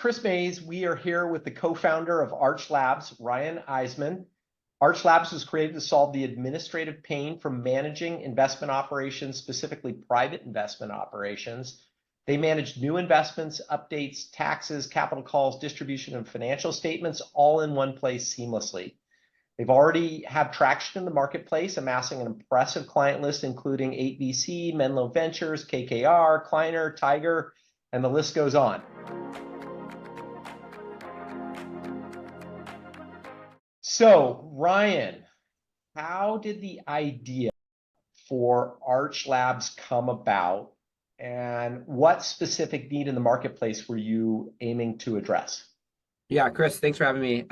Chris Mays. We are here with the co-founder of Arch Labs, Ryan Eisenman. Arch Labs was created to solve the administrative pain from managing investment operations, specifically private investment operations. They manage new investments, updates, taxes, capital calls, distribution, and financial statements all in one place seamlessly. They've already have traction in the marketplace, amassing an impressive client list, including 8VC, Menlo Ventures, KKR, Kleiner, Tiger, and the list goes on. So, Ryan, how did the idea for Arch Labs come about, and what specific need in the marketplace were you aiming to address? Yeah, Chris, thanks for having me.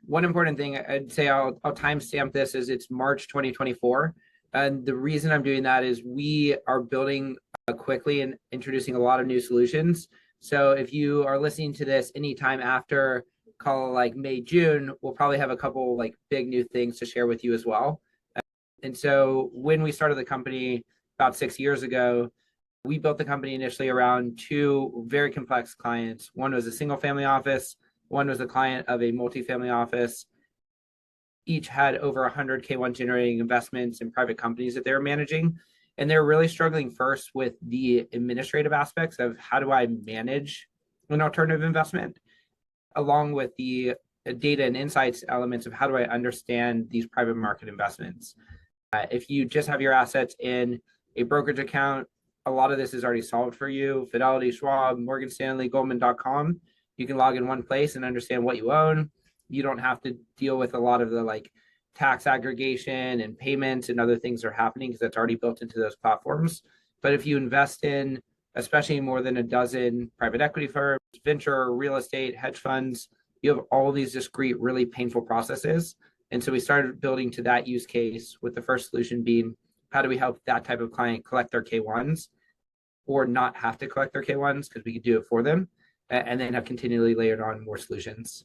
One important thing I'd say, I'll timestamp this, is it's March 2024. And the reason I'm doing that is we are building quickly and introducing a lot of new solutions. So if you are listening to this anytime after, call like May, June, we'll probably have a couple like big new things to share with you as well. And so when we started the company about 6 years ago, we built the company initially around two very complex clients. One was a single family office. One was a client of a multifamily office. Each had over 100 K1 generating investments in private companies that they were managing. And they're really struggling first with the administrative aspects of how do I manage an alternative investment, along with the data and insights elements of how do I understand these private market investments. If you just have your assets in a brokerage account, a lot of this is already solved for you. Fidelity, Schwab, Morgan Stanley, Goldman.com. You can log in one place and understand what you own. You don't have to deal with a lot of the like tax aggregation and payments and other things that are happening because that's already built into those platforms. But if you invest in, especially more than a dozen private equity firms, venture, real estate, hedge funds, you have all these discrete, really painful processes. And so we started building to that use case, with the first solution being, how do we help that type of client collect their K1s or not have to collect their K1s because we could do it for them, and then have continually layered on more solutions.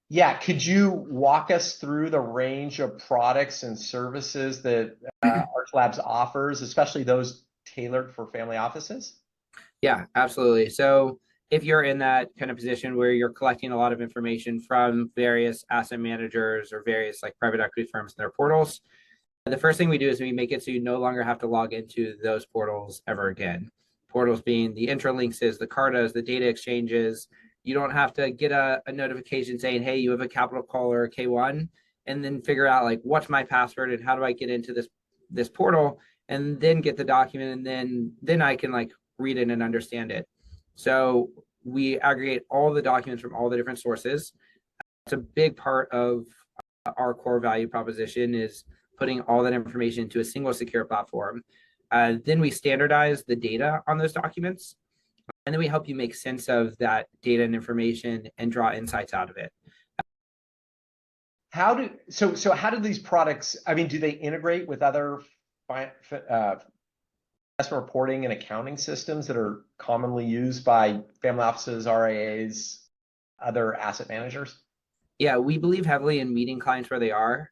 Yeah, could you walk us through the range of products and services that Arch Labs offers, especially those tailored for family offices? Yeah, absolutely. So if you're in that kind of position where you're collecting a lot of information from various asset managers or various like private equity firms in their portals, the first thing we do is we make it so you no longer have to log into those portals ever again. Portals being the Intralinks, the Cartas, the data exchanges. You don't have to get a notification saying, hey, you have a capital call or a K1, and then figure out like, what's my password and how do I get into this portal, and then get the document, and then I can like read it and understand it. So we aggregate all the documents from all the different sources. It's a big part of our core value proposition, is putting all that information into a single secure platform. Then we standardize the data on those documents, and then we help you make sense of that data and information and draw insights out of it. How do these products, I mean, do they integrate with other investment reporting and accounting systems that are commonly used by family offices, RIAs, other asset managers? Yeah, we believe heavily in meeting clients where they are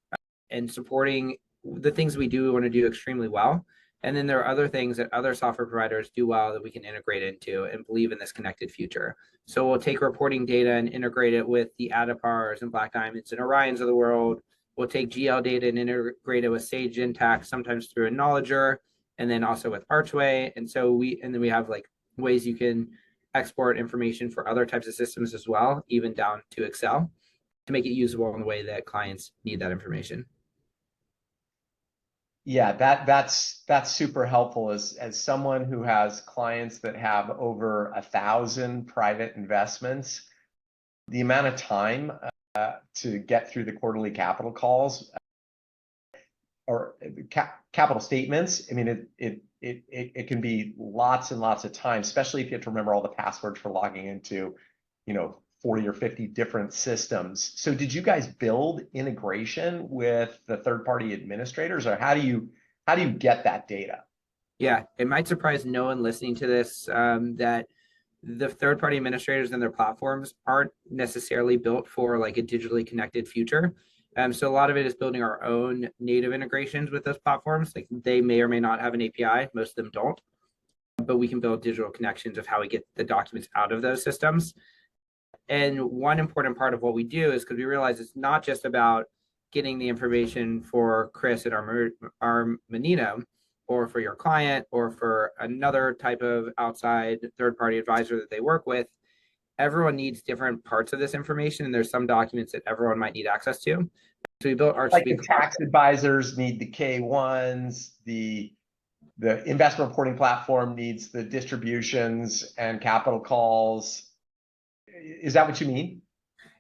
and supporting the things we do, we want to do extremely well. And then there are other things that other software providers do well that we can integrate into, and believe in this connected future. So we'll take reporting data and integrate it with the Adipars and Black Diamonds and Orions of the world. We'll take GL data and integrate it with Sage Intacct, sometimes through a Knowledger, and then also with Archway. And then we have like ways you can export information for other types of systems as well, even down to Excel, to make it usable in the way that clients need that information. Yeah, that's super helpful as someone who has clients that have over 1,000 private investments. The amount of time to get through the quarterly capital calls or capital statements, I mean, it can be lots and lots of time, especially if you have to remember all the passwords for logging into, 40 or 50 different systems. So did you guys build integration with the third-party administrators, or how do you get that data? Yeah, it might surprise no one listening to this that the third-party administrators and their platforms aren't necessarily built for like a digitally connected future. So a lot of it is building our own native integrations with those platforms. Like they may or may not have an API. Most of them don't. but we can build digital connections of how we get the documents out of those systems. And one important part of what we do is because we realize it's not just about getting the information for Chris at our Menino, or for your client, or for another type of outside third-party advisor that they work with. Everyone needs different parts of this information, and there's some documents that everyone might need access to. So we built Like the tax advisors need the K1s, the investment reporting platform needs the distributions and capital calls. Is that what you mean?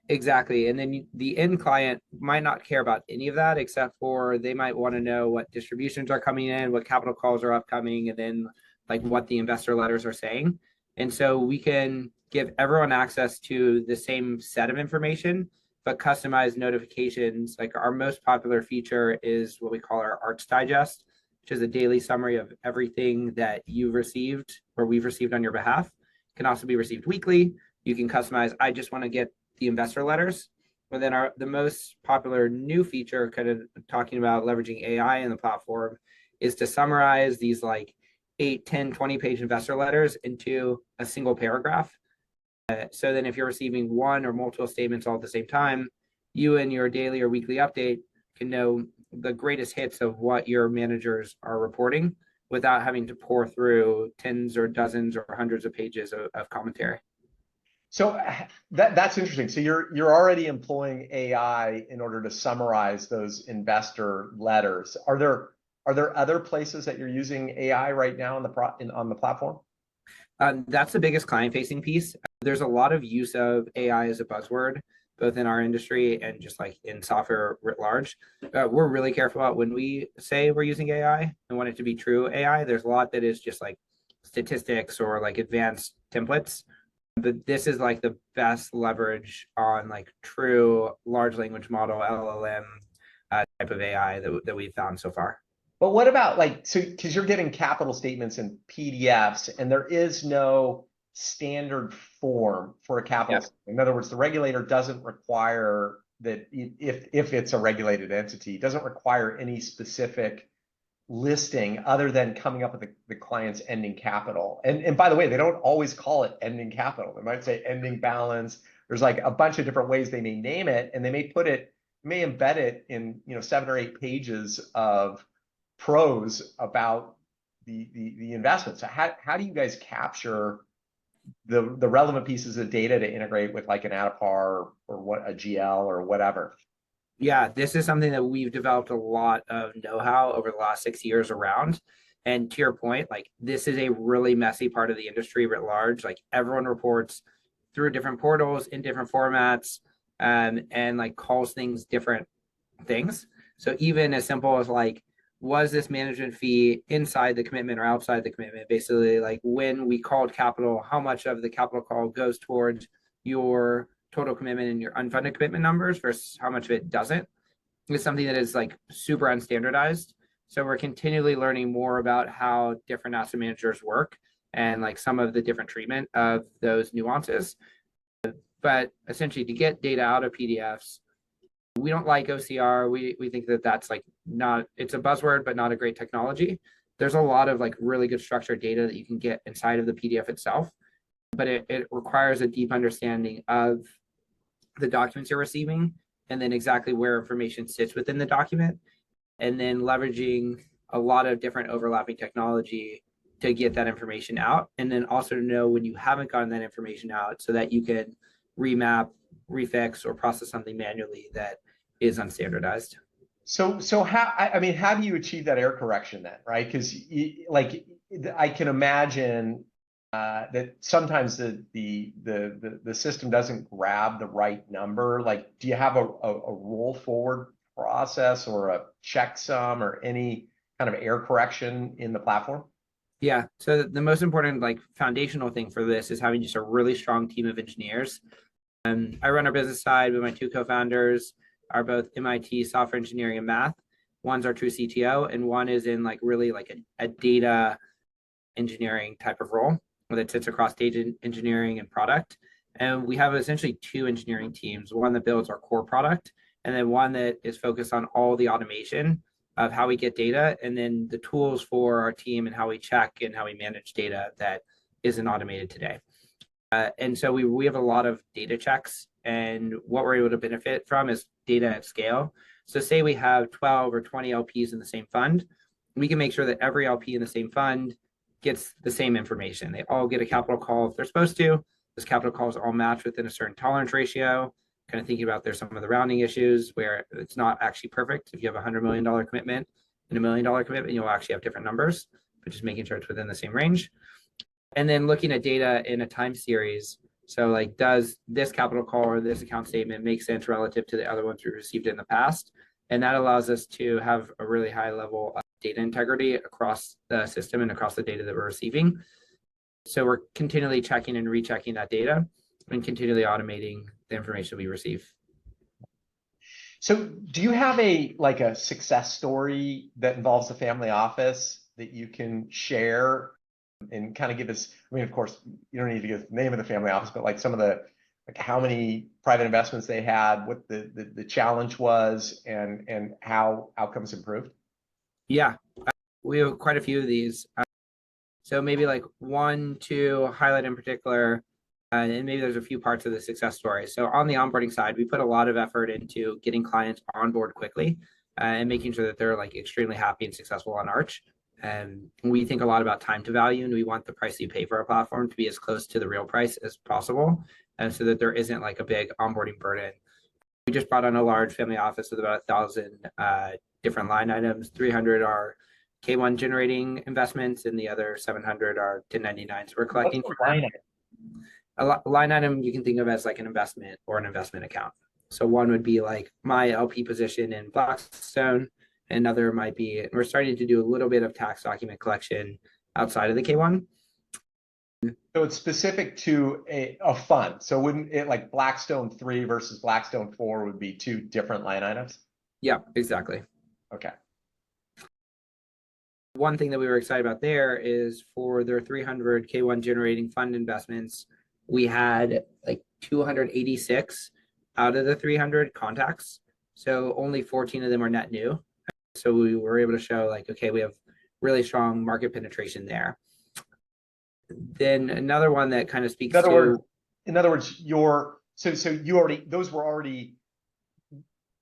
Exactly. And then the end client might not care about any of that, except for they might want to know what distributions are coming in, what capital calls are upcoming, and then like what the investor letters are saying. And so we can give everyone access to the same set of information, but customize notifications. Like our most popular feature is what we call our Arts Digest, which is a daily summary of everything that you've received or we've received on your behalf. It can also be received weekly. You can customize, I just want to get the investor letters. But then the most popular new feature, kind of talking about leveraging AI in the platform, is to summarize these like 8, 10, 20-page investor letters into a single paragraph. So then if you're receiving one or multiple statements all at the same time, you in your daily or weekly update can know the greatest hits of what your managers are reporting without having to pour through tens or dozens or hundreds of pages of commentary. So that's interesting. So you're already employing AI in order to summarize those investor letters. Are there other places that you're using AI right now on the platform? That's the biggest client-facing piece. There's a lot of use of AI as a buzzword, both in our industry and just like in software writ large. We're really careful about when we say we're using AI and want it to be true AI. There's a lot that is just like statistics or like advanced templates. But this is like the best leverage on like true large language model, LLM type of AI that we've found so far. But what about like, so because you're getting capital statements in PDFs and there is no standard form for a capital statement. In other words, the regulator doesn't require that if it's a regulated entity, doesn't require any specific listing other than coming up with the client's ending capital. And by the way, they don't always call it ending capital. They might say ending balance. There's like a bunch of different ways they may name it, and they may embed it in 7 or 8 pages of prose about the investment. So how do you guys capture the relevant pieces of data to integrate with like an ADAPAR or what a GL or whatever? Yeah, this is something that we've developed a lot of know-how over the last 6 years around. And to your point, like this is a really messy part of the industry writ large. Like everyone reports through different portals in different formats, and like calls things different things. So even as simple as like, was this management fee inside the commitment or outside the commitment? Basically, like when we called capital, how much of the capital call goes towards your total commitment and your unfunded commitment numbers versus how much of it doesn't. It's something that is like super unstandardized. So we're continually learning more about how different asset managers work and like some of the different treatment of those nuances. But essentially to get data out of PDFs, we don't like OCR. We think that that's like not, it's a buzzword, but not a great technology. There's a lot of like really good structured data that you can get inside of the PDF itself, but it requires a deep understanding of the documents you're receiving and then exactly where information sits within the document, and then leveraging a lot of different overlapping technology to get that information out, and then also to know when you haven't gotten that information out so that you can remap, refix, or process something manually that is unstandardized. So how do you achieve that error correction then, right? Because like I can imagine that sometimes the system doesn't grab the right number. Like, do you have a roll forward process or a checksum or any kind of error correction in the platform? Yeah. So the most important like foundational thing for this is having just a really strong team of engineers. I run our business side, but my 2 co-founders are both MIT software engineering and math. One's our true CTO, and one is in like really like a data engineering type of role that sits across data engineering and product. And we have essentially 2 engineering teams, one that builds our core product, and then one that is focused on all the automation of how we get data, and then the tools for our team and how we check and how we manage data that isn't automated today. And so we have a lot of data checks, and what we're able to benefit from is data at scale. So say we have 12 or 20 LPs in the same fund, we can make sure that every LP in the same fund gets the same information. They all get a capital call if they're supposed to. Those capital calls all match within a certain tolerance ratio. Kind of thinking about there's some of the rounding issues where it's not actually perfect. If you have a $100 million commitment and $1 million commitment, you'll actually have different numbers, but just making sure it's within the same range. And then looking at data in a time series. So like, does this capital call or this account statement make sense relative to the other ones we received in the past? And that allows us to have a really high level of data integrity across the system and across the data that we're receiving. So we're continually checking and rechecking that data and continually automating the information we receive. So do you have a success story that involves a family office that you can share and kind of give us, I mean, of course, you don't need to give the name of the family office, but like some of the, like how many private investments they had, what the challenge was, and how outcomes improved? Yeah, we have quite a few of these. So maybe like one to highlight in particular, and maybe there's a few parts of the success story. So on the onboarding side, we put a lot of effort into getting clients on board quickly and making sure that they're like extremely happy and successful on Arch. And we think a lot about time to value, and we want the price you pay for our platform to be as close to the real price as possible, and so that there isn't like a big onboarding burden. We just brought on a large family office with about 1,000 different line items. 300 are K1 generating investments, and the other 700 are 1099s we're collecting from them. A line item you can think of as like an investment or an investment account. So one would be like my LP position in Blackstone. Another might be, we're starting to do a little bit of tax document collection outside of the K1. So it's specific to a fund. So wouldn't it, like Blackstone 3 versus Blackstone 4 would be two different line items? Yeah, exactly. Okay. One thing that we were excited about there is for their 300 K1 generating fund investments, we had like 286 out of the 300 contacts. So only 14 of them are net new. So we were able to show like, okay, we have really strong market penetration there. Then another one that kind of speaks in other words,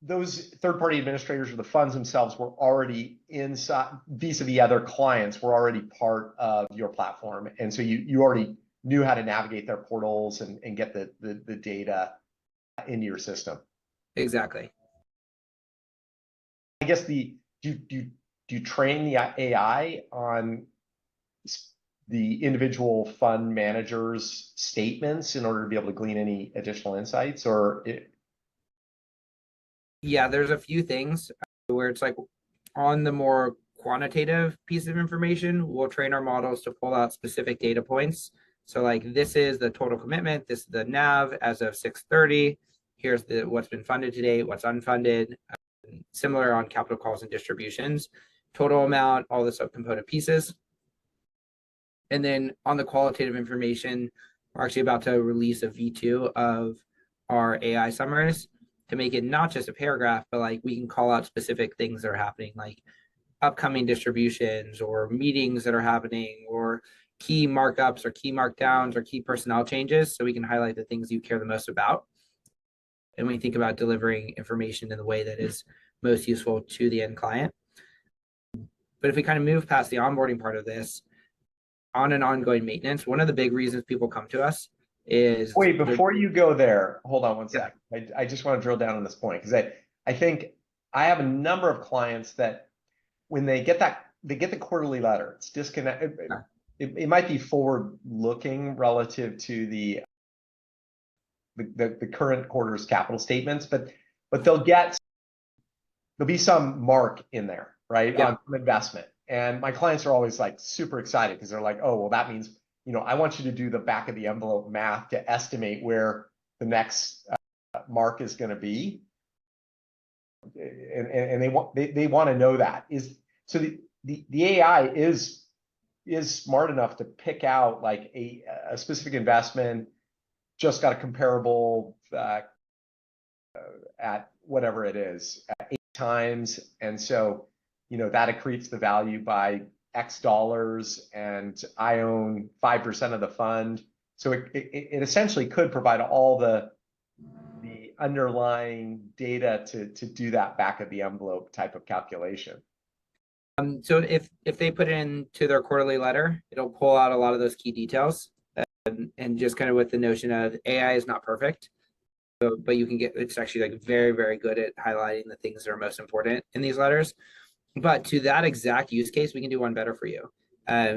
those third-party administrators or the funds themselves were already inside, vis-a-vis other clients were already part of your platform. And so you already knew how to navigate their portals and get the data into your system. Exactly. I guess do you train the AI on the individual fund managers' statements in order to be able to glean any additional insights, or Yeah, there's a few things where it's like on the more quantitative piece of information, we'll train our models to pull out specific data points. So like this is the total commitment, this is the NAV as of 6/30. Here's what's been funded to date, what's unfunded. Similar on capital calls and distributions, total amount, all the subcomponent pieces. And then on the qualitative information, we're actually about to release a V2 of our AI summaries to make it not just a paragraph, but like we can call out specific things that are happening, like upcoming distributions or meetings that are happening or key markups or key markdowns or key personnel changes. So we can highlight the things you care the most about. And we think about delivering information in the way that is most useful to the end client. But if we kind of move past the onboarding part of this, on an ongoing maintenance, one of the big reasons people come to us is— Wait, before you go there, hold on one sec. I just want to drill down on this point, because I think I have a number of clients that when they get the quarterly letter, it's disconnected. It might be forward looking relative to the current quarter's capital statements, but there'll be some mark in there, right? Yeah. On some investment. And my clients are always like super excited because they're like, oh, well, that means, I want you to do the back of the envelope math to estimate where the next mark is going to be. And they want to know that. So the AI is smart enough to pick out like a specific investment, just got a comparable at whatever it is, 8 times. And so that accretes the value by X dollars, and I own 5% of the fund. So it essentially could provide all the underlying data to do that back of the envelope type of calculation. So if they put it into their quarterly letter, it'll pull out a lot of those key details, and just kind of with the notion of AI is not perfect, but you can get, it's actually like very, very good at highlighting the things that are most important in these letters. But to that exact use case, we can do one better for you.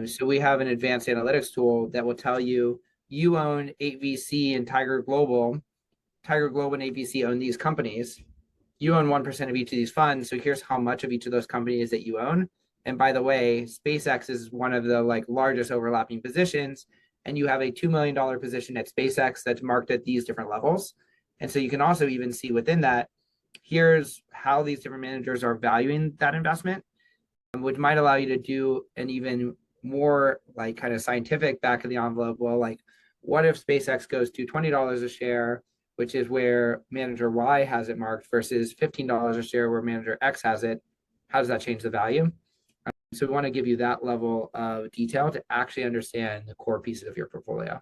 So we have an advanced analytics tool that will tell you, you own 8VC and Tiger Global. Tiger Global and 8VC own these companies. You own 1% of each of these funds. So here's how much of each of those companies that you own. And by the way, SpaceX is one of the like largest overlapping positions. And you have a $2 million position at SpaceX that's marked at these different levels. And so you can also even see within that, here's how these different managers are valuing that investment, which might allow you to do an even more like kind of scientific back of the envelope. Well, like what if SpaceX goes to $20 a share, which is where manager Y has it marked, versus $15 a share where manager X has it? How does that change the value? So we want to give you that level of detail to actually understand the core pieces of your portfolio.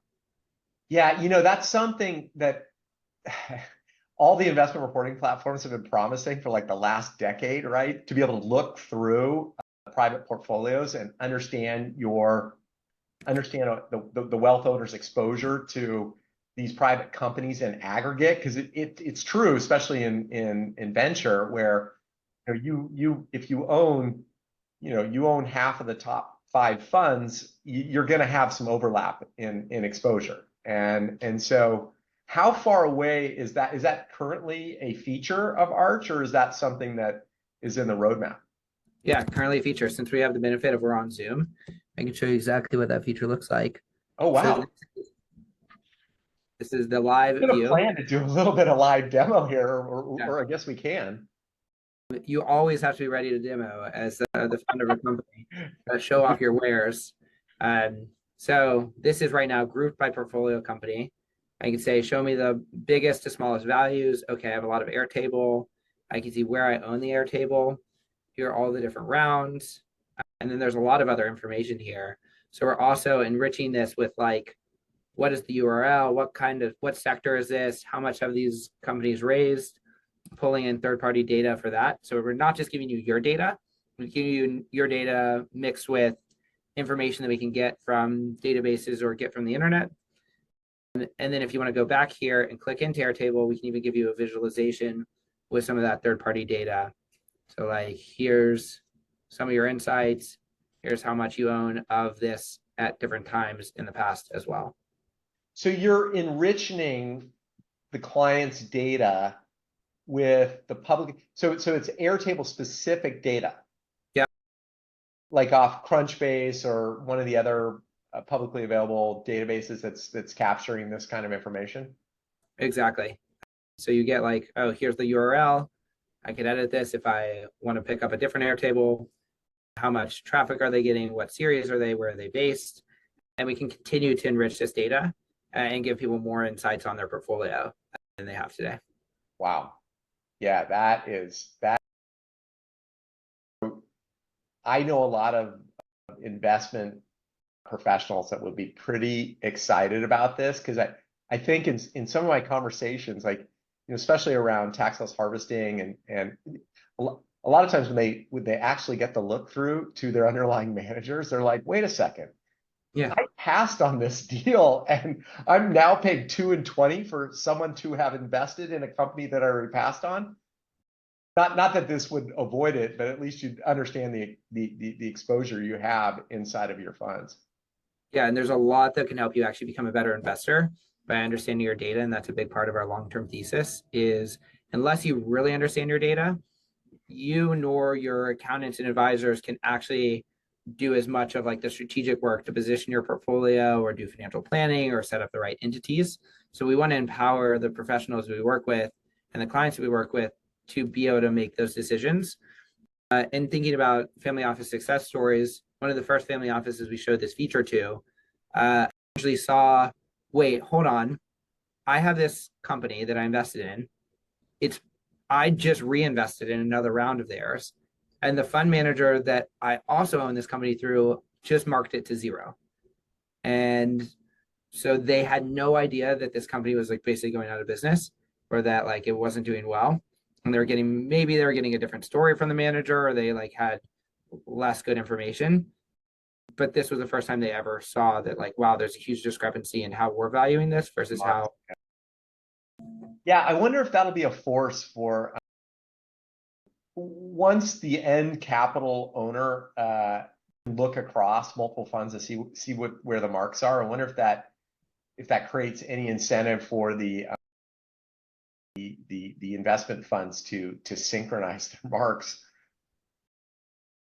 Yeah, that's something that all the investment reporting platforms have been promising for like the last decade, right? To be able to look through private portfolios and understand the wealth owner's exposure to these private companies in aggregate, because it's true, especially in venture, where if you own half of the top 5 funds, you're going to have some overlap in exposure, and so how far away is that? Is that currently a feature of Arch, or is that something that is in the roadmap? Yeah, currently a feature. Since we have the benefit of we're on Zoom, I can show you exactly what that feature looks like. Oh, wow. So this is the live I'm gonna view. plan to do a little bit of live demo here, or I guess we can. You always have to be ready to demo as the founder of a company. Show off your wares. So this is right now grouped by portfolio company. I can say, show me the biggest to smallest values. Okay, I have a lot of Airtable. I can see where I own the Airtable. Here are all the different rounds. And then there's a lot of other information here. So we're also enriching this with like, what is the URL? What sector is this? How much have these companies raised? Pulling in third-party data for that. So we're not just giving you your data, we're giving you your data mixed with information that we can get from databases or get from the internet. And then if you want to go back here and click into Airtable, we can even give you a visualization with some of that third-party data. So like, here's some of your insights. Here's how much you own of this at different times in the past as well. So you're enriching the client's data with the public. So it's Airtable specific data. Yeah. Like off Crunchbase or one of the other publicly available databases that's capturing this kind of information. Exactly. So you get like, oh, here's the URL. I can edit this if I want to pick up a different Airtable. How much traffic are they getting? What series are they? Where are they based? And we can continue to enrich this data and give people more insights on their portfolio than they have today. Wow. Yeah, that. I know a lot of investment professionals that would be pretty excited about this, because I think in some of my conversations, like, especially around tax loss harvesting, and a lot of times when they actually get the look through to their underlying managers, they're like, wait a second. Yeah, I passed on this deal and I'm now paying 2 and 20 for someone to have invested in a company that I already passed on. Not that this would avoid it, but at least you'd understand the exposure you have inside of your funds. Yeah, and there's a lot that can help you actually become a better investor by understanding your data. And that's a big part of our long-term thesis is, unless you really understand your data, you nor your accountants and advisors can actually do as much of like the strategic work to position your portfolio or do financial planning or set up the right entities. So we want to empower the professionals we work with and the clients we work with to be able to make those decisions. And thinking about family office success stories, one of the first family offices we showed this feature to actually saw, wait, hold on. I have this company that I invested in. I just reinvested in another round of theirs. And the fund manager that I also own this company through just marked it to 0. And so they had no idea that this company was like basically going out of business, or that like it wasn't doing well. And maybe they were getting a different story from the manager, or they like had less good information. But this was the first time they ever saw that, like, wow, there's a huge discrepancy in how we're valuing this versus how. Yeah, I wonder if that'll be a force for once the end capital owner look across multiple funds to see where the marks are. I wonder if that creates any incentive for the investment funds to synchronize their marks.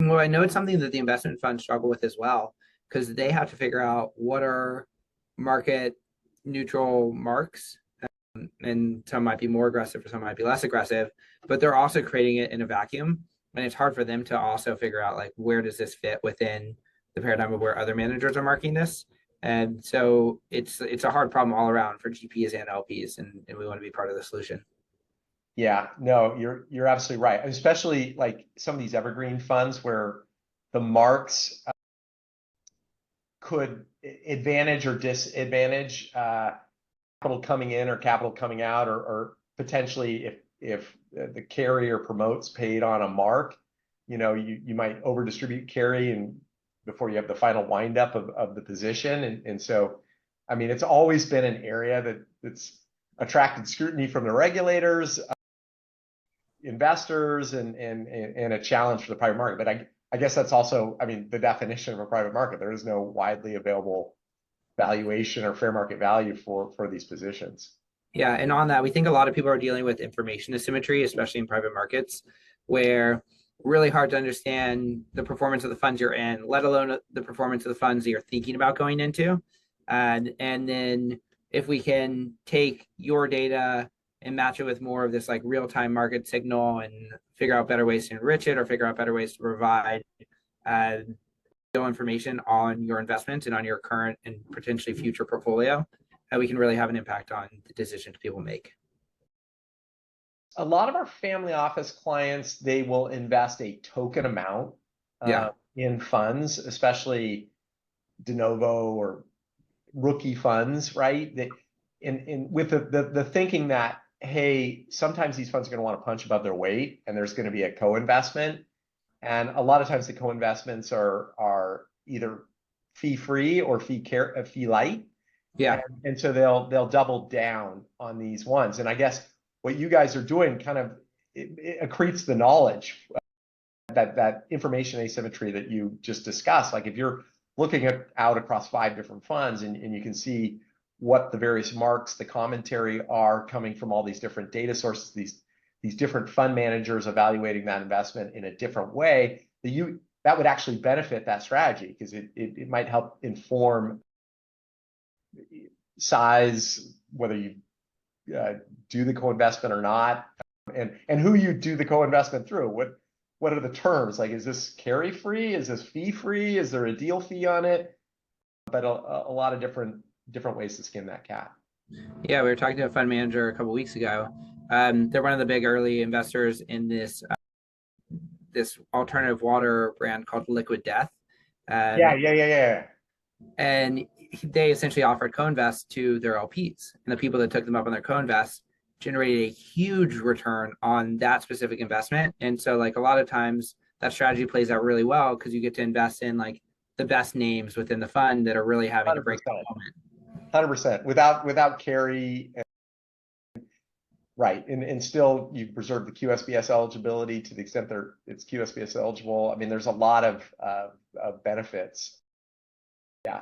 Well, I know it's something that the investment funds struggle with as well, because they have to figure out what are market neutral marks, and some might be more aggressive or some might be less aggressive, but they're also creating it in a vacuum. And it's hard for them to also figure out like, where does this fit within the paradigm of where other managers are marking this? And so it's a hard problem all around for GPs and LPs, and we want to be part of the solution. Yeah, no, you're absolutely right. Especially like some of these evergreen funds where the marks could advantage or disadvantage capital coming in or capital coming out, or potentially if the carry or promotes paid on a mark, you might over distribute carry and before you have the final wind up of the position. And so, I mean, it's always been an area that's attracted scrutiny from the regulators, investors, and a challenge for the private market. But I guess that's also, I mean, the definition of a private market. There is no widely available valuation or fair market value for these positions. Yeah, and on that, we think a lot of people are dealing with information asymmetry, especially in private markets, where really hard to understand the performance of the funds you're in, let alone the performance of the funds that you're thinking about going into. And then if we can take your data and match it with more of this like real-time market signal and figure out better ways to enrich it, or figure out better ways to provide information on your investment and on your current and potentially future portfolio, we can really have an impact on the decisions people make. A lot of our family office clients, they will invest a token amount in funds, especially de novo or rookie funds, right? With the thinking that, hey, sometimes these funds are going to want to punch above their weight, and there's going to be a co-investment. And a lot of times the co-investments are either fee-free or fee light. Yeah. And so they'll double down on these ones. And I guess what you guys are doing kind of it accretes the knowledge, that information asymmetry that you just discussed. Like if you're looking out across 5 different funds and you can see what the various marks, the commentary are coming from all these different data sources, these different fund managers evaluating that investment in a different way, that would actually benefit that strategy, because it might help inform size, whether you do the co-investment or not, and who you do the co-investment through. What are the terms? Like, is this carry free? Is this fee free? Is there a deal fee on it? But a lot of different ways to skin that cat. Yeah, we were talking to a fund manager a couple of weeks ago. They're one of the big early investors in this alternative water brand called Liquid Death. Yeah. And they essentially offered co-invest to their LPs, and the people that took them up on their co-invest generated a huge return on that specific investment. And so like a lot of times that strategy plays out really well, because you get to invest in like the best names within the fund that are really having 100%. A breakthrough moment. 100% without carry. Right. And still you preserve the QSBS eligibility to the extent it's QSBS eligible. I mean, there's a lot of benefits. Yeah.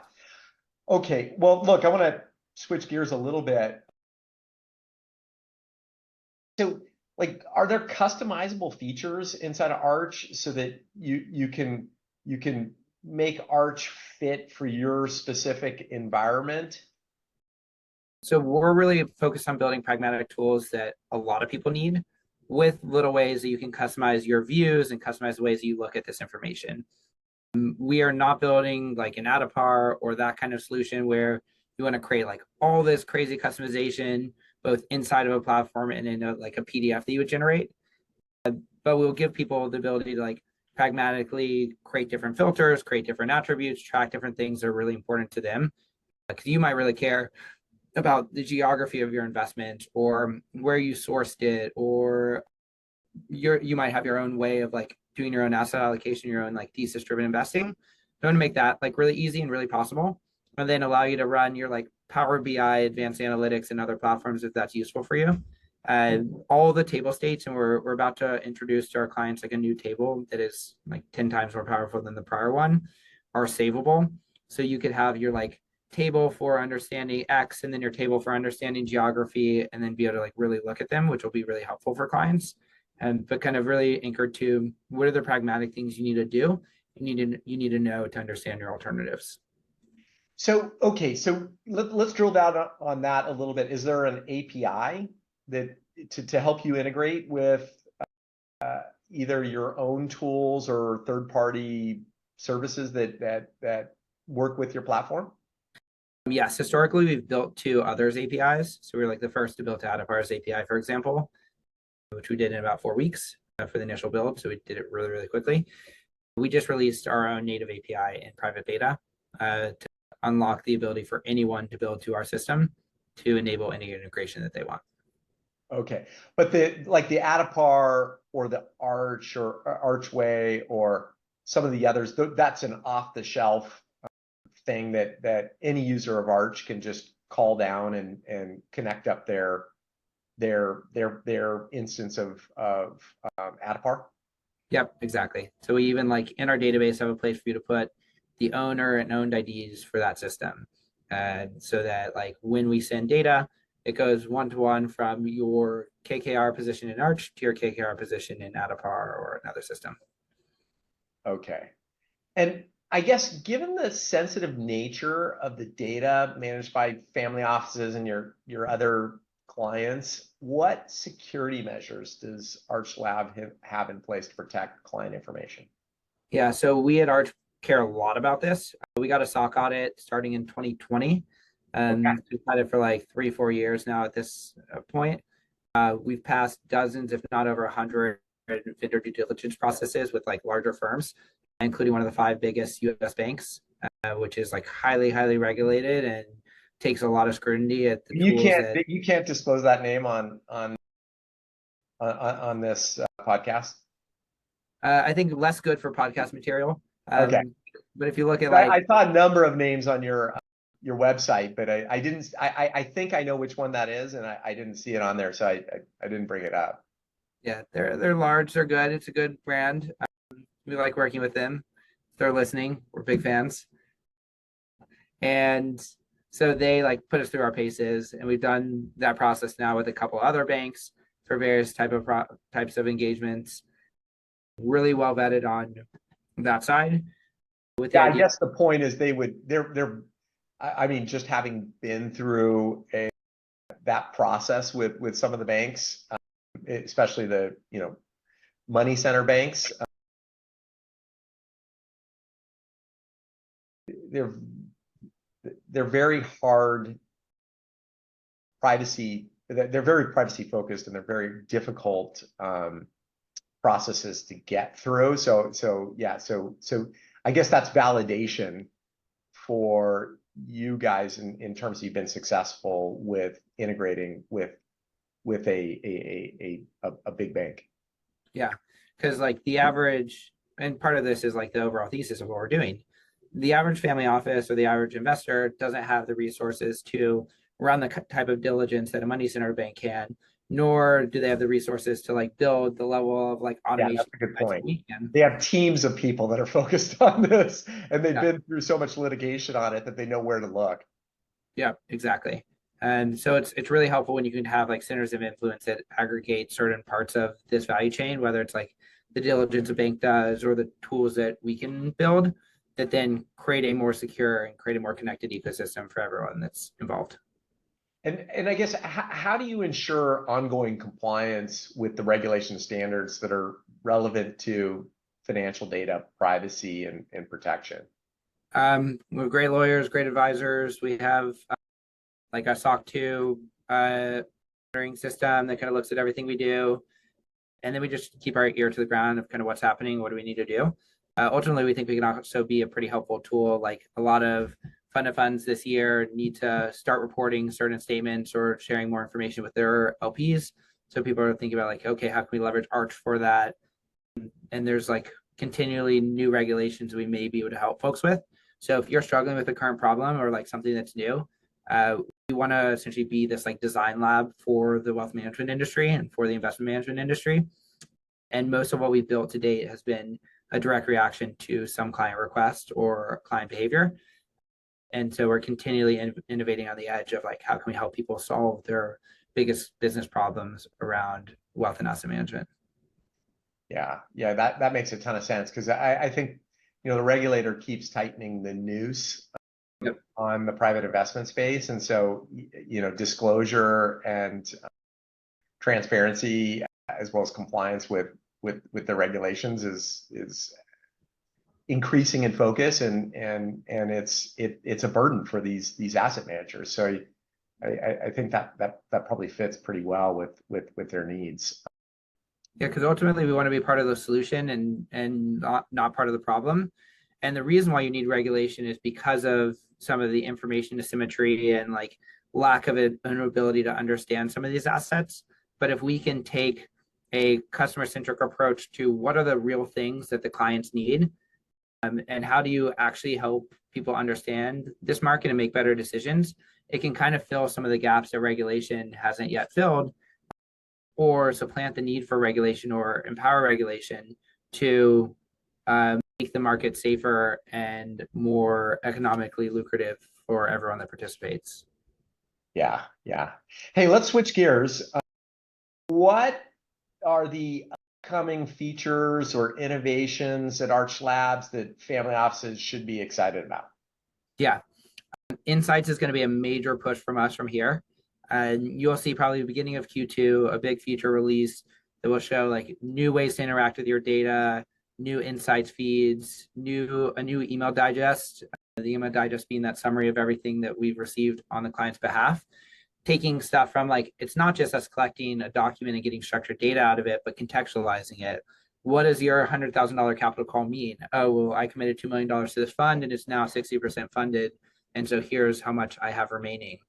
Okay. Well, look, I want to switch gears a little bit. So, like, are there customizable features inside of Arch so that you can make Arch fit for your specific environment? So we're really focused on building pragmatic tools that a lot of people need, with little ways that you can customize your views and customize the ways that you look at this information. We are not building like an Adapar or that kind of solution where you want to create like all this crazy customization, both inside of a platform and in like a PDF that you would generate. But we'll give people the ability to like pragmatically create different filters, create different attributes, track different things that are really important to them. Because you might really care about the geography of your investment or where you sourced it, or you might have your own way of like doing your own asset allocation, your own like thesis driven investing. I want to make that like really easy and really possible, and then allow you to run your like Power BI, advanced analytics, and other platforms if that's useful for you. All the table states, and we're about to introduce to our clients like a new table that is like 10 times more powerful than the prior one, are savable. So you could have your like table for understanding X and then your table for understanding geography, and then be able to like really look at them, which will be really helpful for clients. And but kind of really anchored to what are the pragmatic things you need to do, you need to know to understand your alternatives. So, okay, so let's drill down on that a little bit. Is there an API that to help you integrate with either your own tools or third-party services that work with your platform? Yes, historically we've built to others' APIs. So we were like the first to build to Adapar's API, for example, which we did in about 4 weeks for the initial build. So we did it really, really quickly. We just released our own native API in private beta to unlock the ability for anyone to build to our system to enable any integration that they want. Okay, but the Adapar or the Arch or Archway or some of the others, that's an off-the-shelf thing that any user of Arch can just call down and connect up their instance of Adapar. Yep, exactly. So we even like in our database have a place for you to put the owner and owned IDs for that system. So that like when we send data, it goes one-to-one from your KKR position in Arch to your KKR position in Adapar or another system. Okay. And I guess given the sensitive nature of the data managed by family offices and your other clients, what security measures does Arch Lab have in place to protect client information? Yeah, so we at Arch care a lot about this. We got a SOC audit starting in 2020. And Okay. we've had it for like 3-4 years now at this point. We've passed dozens, if not over 100 vendor due diligence processes with like larger firms, including one of the 5 biggest US banks, which is like highly, highly regulated and takes a lot of scrutiny at the tools that You can't disclose that name on this podcast. I think less good for podcast material. Okay. But if you look at I saw a number of names on your website, but I didn't. I think I know which one that is, and I didn't see it on there, so I didn't bring it up. Yeah, they're large, they're good. It's a good brand. We like working with them. If they're listening, we're big fans. And so they like put us through our paces, and we've done that process now with a couple other banks for various types of engagements. Really well vetted on that side. Yeah, I guess the point is I mean, just having been through that process with some of the banks, especially the money center banks, they're very hard privacy. They're very privacy focused, and they're very difficult processes to get through. So yeah, so I guess that's validation for you guys in terms of you've been successful with integrating with a big bank. Yeah, because like the average, and part of this is like the overall thesis of what we're doing. The average family office or the average investor doesn't have the resources to run the type of diligence that a money center bank can, nor do they have the resources to like build the level of like automation. Yeah, that's a good point. They have teams of people that are focused on this, and they've been through so much litigation on it that they know where to look. Yeah, exactly. And so it's really helpful when you can have like centers of influence that aggregate certain parts of this value chain, whether it's like the diligence a bank does or the tools that we can build that then create a more secure and create a more connected ecosystem for everyone that's involved. And I guess how do you ensure ongoing compliance with the regulation standards that are relevant to financial data privacy and protection? We have great lawyers, great advisors. We have like a SOC 2 monitoring system that kind of looks at everything we do. and then we just keep our ear to the ground of kind of what's happening, what do we need to do. Ultimately, we think we can also be a pretty helpful tool. Like a lot of fund of funds this year need to start reporting certain statements or sharing more information with their LPs. So people are thinking about like, okay, how can we leverage Arch for that? And there's like continually new regulations we may be able to help folks with. So if you're struggling with a current problem or like something that's new, we want to essentially be this like design lab for the wealth management industry and for the investment management industry. And most of what we've built to date has been a direct reaction to some client request or client behavior. And so we're continually innovating on the edge of like, how can we help people solve their biggest business problems around wealth and asset management? Yeah, that makes a ton of sense, because I think, the regulator keeps tightening the noose on the private investment space. And so, disclosure and transparency, as well as compliance with the regulations is increasing in focus, and it's a burden for these asset managers. So I think that probably fits pretty well with their needs. Yeah, because ultimately we want to be part of the solution and not part of the problem. And the reason why you need regulation is because of some of the information asymmetry and like lack of an ability to understand some of these assets. But if we can take a customer-centric approach to what are the real things that the clients need, and how do you actually help people understand this market and make better decisions, it can kind of fill some of the gaps that regulation hasn't yet filled, or supplant the need for regulation or empower regulation to make the market safer and more economically lucrative for everyone that participates. Yeah. Hey, let's switch gears. What are the upcoming features or innovations at Arch Labs that family offices should be excited about? Yeah, Insights is going to be a major push from us from here. And you'll see probably the beginning of Q2, a big feature release that will show like new ways to interact with your data, new insights feeds, a new email digest. The email digest being that summary of everything that we've received on the client's behalf. Taking stuff from like, it's not just us collecting a document and getting structured data out of it, but contextualizing it. What does your $100,000 capital call mean? Oh, well, I committed $2 million to this fund and it's now 60% funded. And so here's how much I have remaining.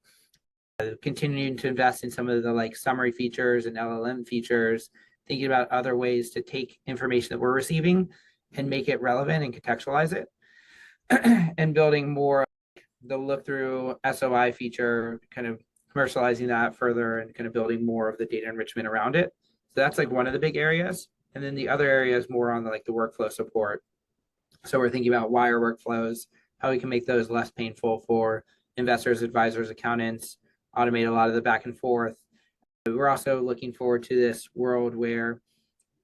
Continuing to invest in some of the like summary features and LLM features, thinking about other ways to take information that we're receiving and make it relevant and contextualize it, and building more the look through SOI feature, kind of commercializing that further and kind of building more of the data enrichment around it. So that's like one of the big areas. And then the other area is more on the, like the workflow support. So we're thinking about wire workflows, how we can make those less painful for investors, advisors, accountants, automate a lot of the back and forth. We're also looking forward to this world where,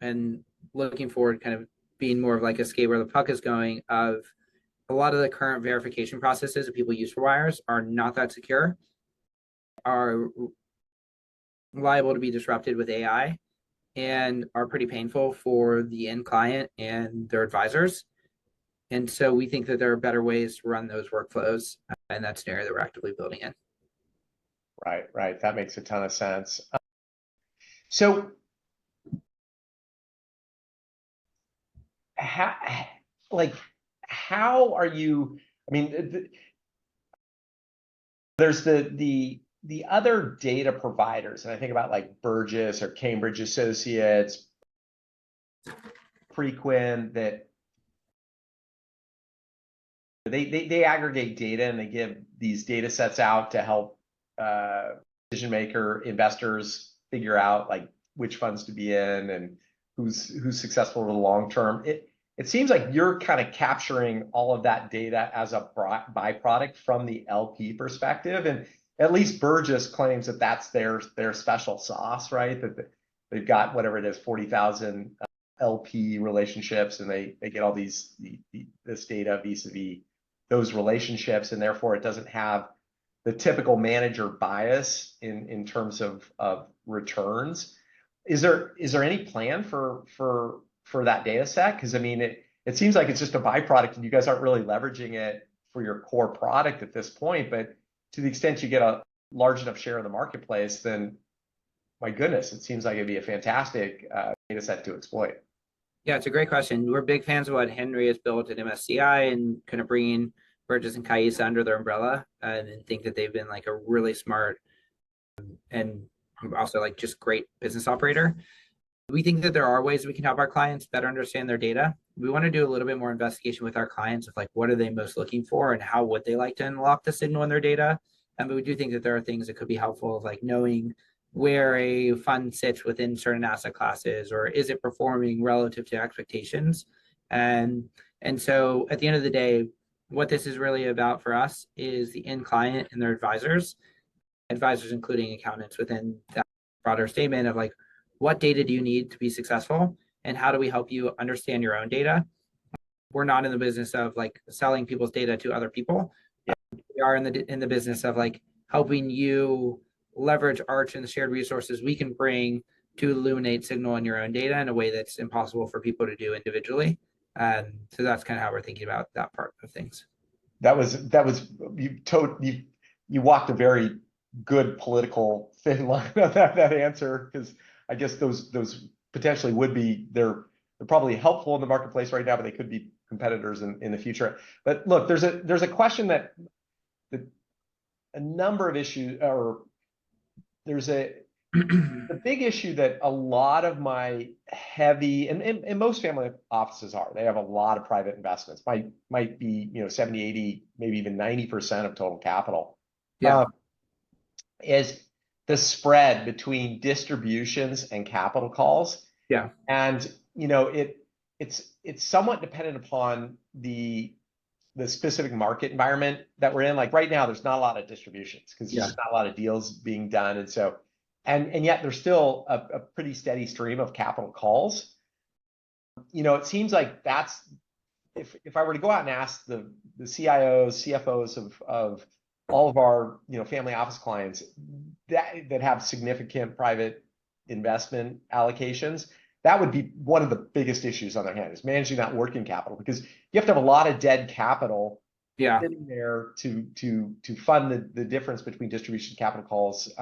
and looking forward kind of being more of like a skate where the puck is going, of a lot of the current verification processes that people use for wires are not that secure, are liable to be disrupted with AI, and are pretty painful for the end client and their advisors. And so we think that there are better ways to run those workflows, and that's an area that we're actively building in. Right. That makes a ton of sense. So how are you, I mean, there's the other data providers, and I think about like Burgess or Cambridge Associates, Preqin, that they aggregate data and they give these data sets out to help decision maker investors figure out like which funds to be in and who's successful in the long term. It seems like you're kind of capturing all of that data as a byproduct from the LP perspective, and at least Burgess claims that that's their special sauce, right? That they've got whatever it is, 40,000 LP relationships, and they get all this data vis-a-vis those relationships, and therefore it doesn't have the typical manager bias in terms of returns. Is there any plan for that data set? Because I mean, it seems like it's just a byproduct and you guys aren't really leveraging it for your core product at this point. But to the extent you get a large enough share of the marketplace, then my goodness, it seems like it'd be a fantastic data set to exploit? Yeah, it's a great question. We're big fans of what Henry has built at MSCI and kind of bringing Burgess and Caissa under their umbrella, and think that they've been like a really smart and also like just great business operator. We think that there are ways we can help our clients better understand their data. We want to do a little bit more investigation with our clients of like what are they most looking for and how would they like to unlock the signal in their data. But we do think that there are things that could be helpful of like knowing where a fund sits within certain asset classes, or is it performing relative to expectations. And so at the end of the day, what this is really about for us is the end client and their advisors including accountants within that broader statement of like, what data do you need to be successful, and how do we help you understand your own data? We're not in the business of like selling people's data to other people. We are in the business of like helping you leverage Arch and the shared resources we can bring to illuminate signal in your own data in a way that's impossible for people to do individually. So that's kind of how we're thinking about that part of things. That was you walked a very good political thin line on that answer, because I guess those potentially would be they're probably helpful in the marketplace right now, but they could be competitors in the future. But look, there's a question that a number of issues, or there's the big issue that a lot of my heavy and most family offices they have a lot of private investments, might be 70, 80, maybe even 90% of total capital. Yeah. Is the spread between distributions and capital calls. Yeah. And it's somewhat dependent upon the specific market environment that we're in. Like right now, there's not a lot of distributions because there's just not a lot of deals being done. And so, and yet there's still a pretty steady stream of capital calls. It seems like that's, if I were to go out and ask the CIOs, CFOs of all of our family office clients that have significant private investment allocations, that would be one of the biggest issues on their hand, is managing that working capital, because you have to have a lot of dead capital sitting there to fund the difference between distribution capital calls,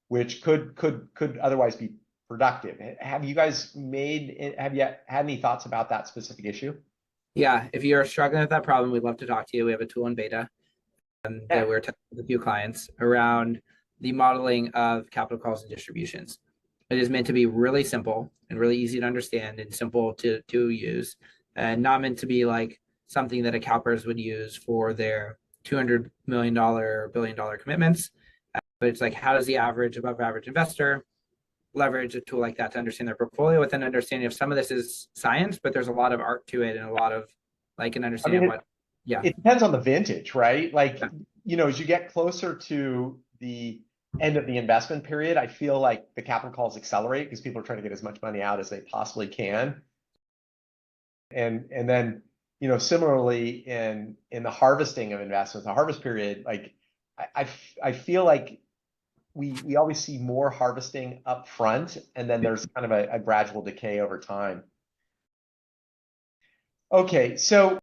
which could otherwise be productive. Have you had any thoughts about that specific issue? Yeah, if you're struggling with that problem, we'd love to talk to you. We have a tool in beta that we're testing with a few clients around the modeling of capital calls and distributions. It is meant to be really simple and really easy to understand and simple to use, and not meant to be like something that a CalPERS would use for their $200 million or $1 billion commitments. But it's like, how does the average, above average investor leverage a tool like that to understand their portfolio, with an understanding of some of this is science, but there's a lot of art to it and a lot of like an understanding it depends on the vintage, right? Like, as you get closer to the end of the investment period, I feel like the capital calls accelerate because people are trying to get as much money out as they possibly can. And then, similarly in the harvesting of investments, the harvest period, like I feel like we always see more harvesting up front, and then there's kind of a gradual decay over time. Okay, so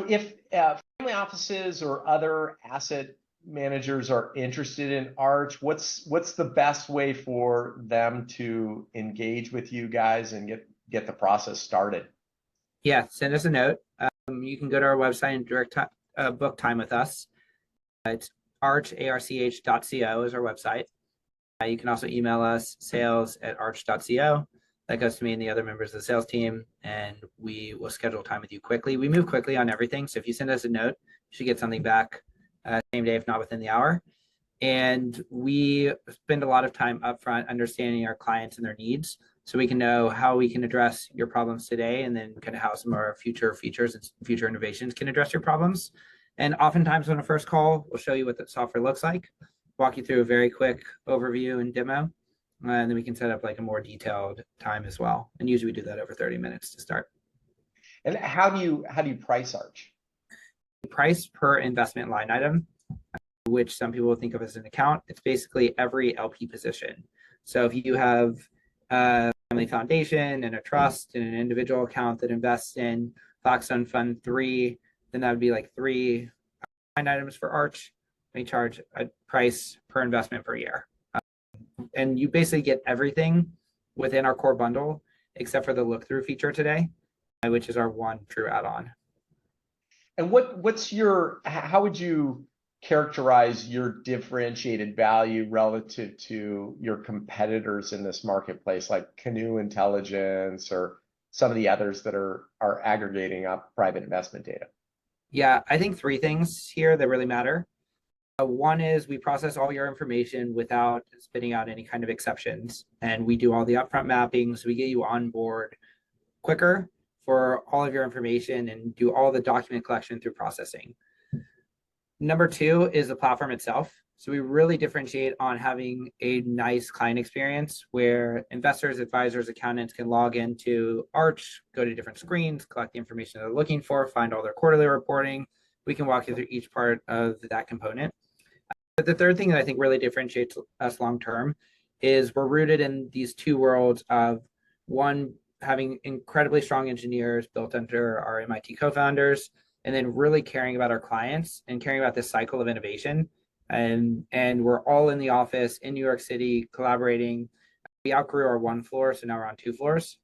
if family offices or other asset managers are interested in Arch, what's the best way for them to engage with you guys and get the process started? Yeah, send us a note. You can go to our website and direct book time with us. It's arch.co is our website. You can also email us sales@arch.co. That goes to me and the other members of the sales team, and we will schedule time with you quickly. We move quickly on everything, so if you send us a note, you should get something back same day, if not within the hour. And we spend a lot of time upfront understanding our clients and their needs, so we can know how we can address your problems today, and then kind of how some of our future features and future innovations can address your problems. And oftentimes on a first call, we'll show you what the software looks like, walk you through a very quick overview and demo, and then we can set up like a more detailed time as well. And usually we do that over 30 minutes to start. And how do you price Arch? Price per investment line item, which some people think of as an account. It's basically every LP position. So if you have a family foundation and a trust and an individual account that invests in Blackstone Fund 3, then that would be like 3 line items for Arch. We charge a price per investment per year. and you basically get everything within our core bundle except for the look-through feature today, which is our one true add-on. And how would you characterize your differentiated value relative to your competitors in this marketplace, like Canoe Intelligence or some of the others that are aggregating up private investment data? Yeah, I think three things here that really matter. One is we process all your information without spitting out any kind of exceptions, and we do all the upfront mapping, so we get you on board quicker for all of your information and do all the document collection through processing. Number two is the platform itself. So we really differentiate on having a nice client experience where investors, advisors, accountants can log into Arch, go to different screens, collect the information they're looking for, find all their quarterly reporting. We can walk you through each part of that component. But the third thing that I think really differentiates us long-term is we're rooted in these two worlds of one, having incredibly strong engineers built under our MIT co-founders, and then really caring about our clients and caring about this cycle of innovation. And we're all in the office in New York City collaborating. We outgrew our one floor, so now we're on 2 floors.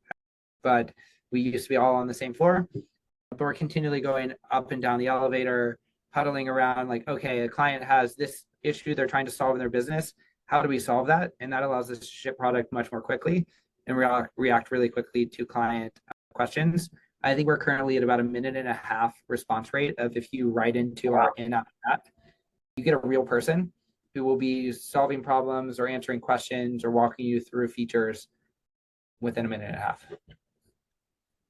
But we used to be all on the same floor. But we're continually going up and down the elevator, huddling around like, okay, a client has this issue they're trying to solve in their business. How do we solve that? And that allows us to ship product much more quickly and react really quickly to client questions. I think we're currently at about a 1.5 minute response rate of if you write into our in-app chat, you get a real person who will be solving problems or answering questions or walking you through features within a 1.5 minutes.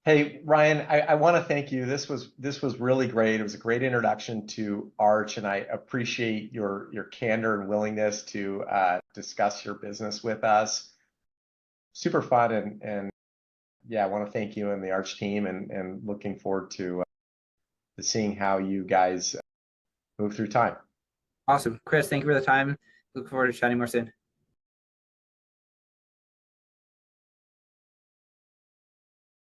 Hey, Ryan, I want to thank you. This was really great. It was a great introduction to Arch, and I appreciate your candor and willingness to discuss your business with us. Super fun, and yeah, I want to thank you and the Arch team, and looking forward to seeing how you guys move through time. Awesome. Chris, thank you for the time. Look forward to chatting more soon.